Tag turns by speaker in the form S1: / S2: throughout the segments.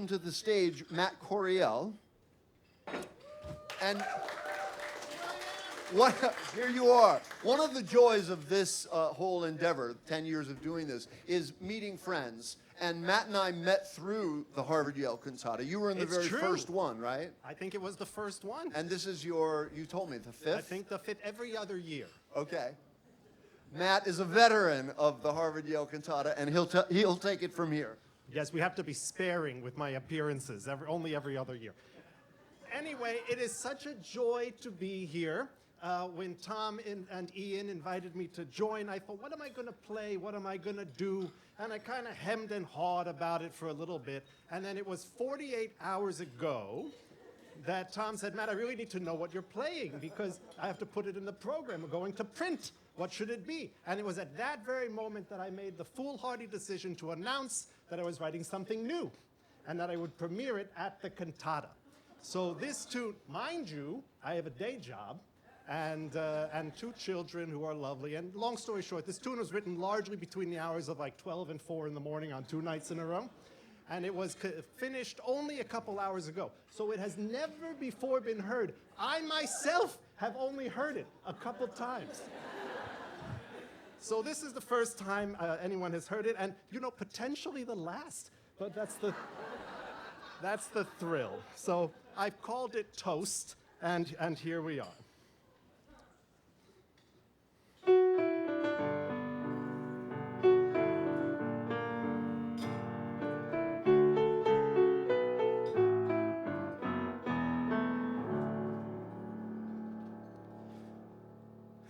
S1: welcome to the stage Matt Corriel. And here you are. One of the joys of this whole endeavor, 10 years of doing this, is meeting friends. And Matt and I met through the Harvard-Yale Cantata. You were in the very first one, right?
S2: I think it was the first one.
S1: And this is your, you told me, the fifth?
S2: I think the fifth, every other year.
S1: Okay. Matt is a veteran of the Harvard-Yale Cantata, and he'll take it from here.
S2: Yes, we have to be sparing with my appearances, only every other year. Anyway, it is such a joy to be here. When Tom and Ian invited me to join, I thought, what am I going to play? What am I going to do? And I kind of hemmed and hawed about it for a little bit. And then it was 48 hours ago that Tom said, Matt, I really need to know what you're playing because I have to put it in the program. We're going to print. What should it be? And it was at that very moment that I made the foolhardy decision to announce that I was writing something new and that I would premiere it at the Cantata. So this tune, mind you, I have a day job and two children who are lovely. And long story short, this tune was written largely between the hours of like 12 and 4 in the morning on 2 nights in a row. And it was finished only a couple hours ago. So it has never before been heard. I myself have only heard it a couple times. So this is the first time anyone has heard it, and you know, potentially the last, but that's the thrill. So I've called it Toce, and here we are.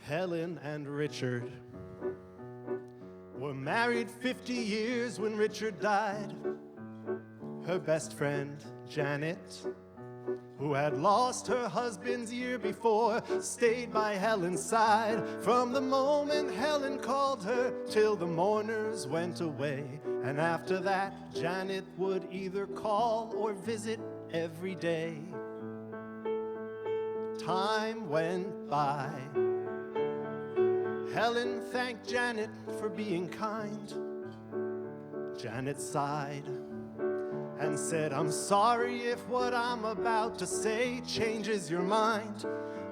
S2: Helen and Richard were married 50 years when Richard died. Her best friend, Janet, who had lost her husband's year before, stayed by Helen's side from the moment Helen called her till the mourners went away. And after that, Janet would either call or visit every day. Time went by. Helen thanked Janet for being kind. Janet sighed and said, I'm sorry if what I'm about to say changes your mind.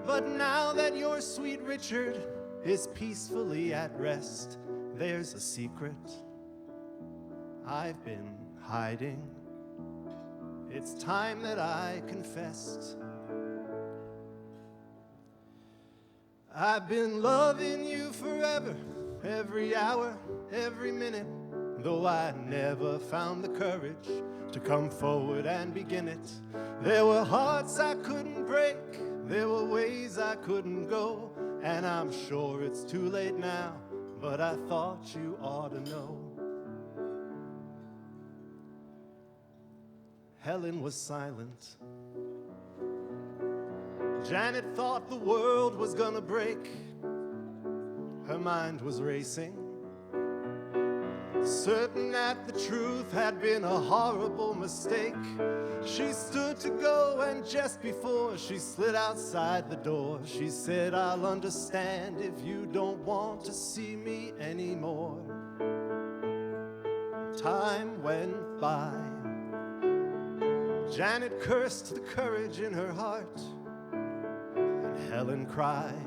S2: But now that your sweet Richard is peacefully at rest, there's a secret I've been hiding. It's time that I confessed. I've been loving you forever, every hour, every minute, though I never found the courage to come forward and begin it. There were hearts I couldn't break, there were ways I couldn't go, and I'm sure it's too late now, but I thought you ought to know. Helen was silent. Janet thought the world was gonna break. Her mind was racing, certain that the truth had been a horrible mistake. She stood to go, and just before she slid outside the door, she said, I'll understand if you don't want to see me anymore. Time went by. Janet cursed the courage in her heart. Helen cried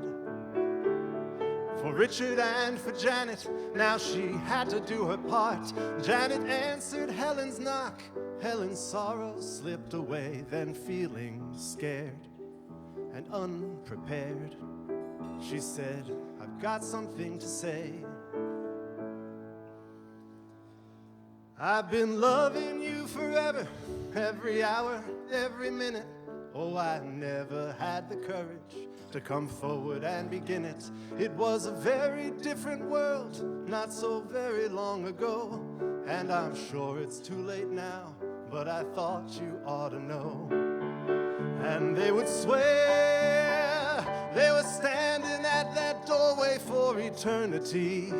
S2: for Richard and for Janet. Now she had to do her part. Janet answered Helen's knock. Helen's sorrow slipped away. Then feeling scared and unprepared, she said, I've got something to say. I've been loving you forever, every hour, every minute. Oh, I never had the courage to come forward and begin it. It was a very different world, not so very long ago. And I'm sure it's too late now, but I thought you ought to know. And they would swear they were standing at that doorway for eternity,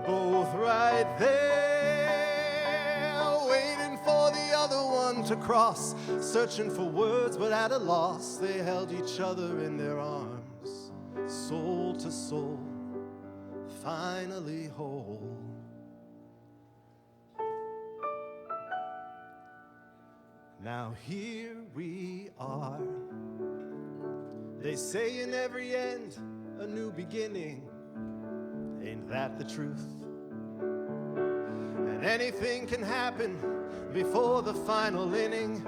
S2: both right there, to cross, searching for words but at a loss. They held each other in their arms, soul to soul, finally whole. Now here we are. They say in every end, a new beginning. Ain't that the truth? And anything can happen before the final inning.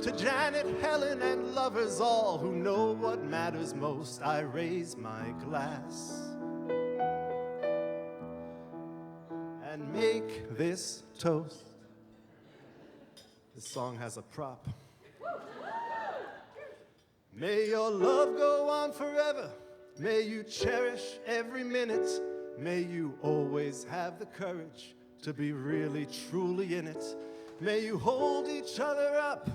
S2: To Janet, Helen, and lovers all who know what matters most, I raise my glass and make this toast. This song has a prop. May your love go on forever. May you cherish every minute. May you always have the courage to be really, truly in it. May you hold each other up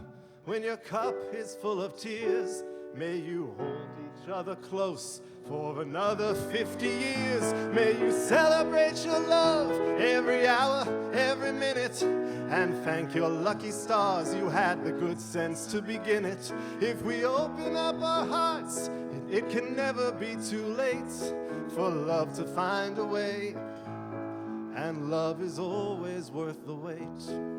S2: when your cup is full of tears. May you hold each other close for another 50 years. May you celebrate your love every hour, every minute, and thank your lucky stars you had the good sense to begin it. If we open up our hearts, it can never be too late for love to find a way, and love is always worth the wait.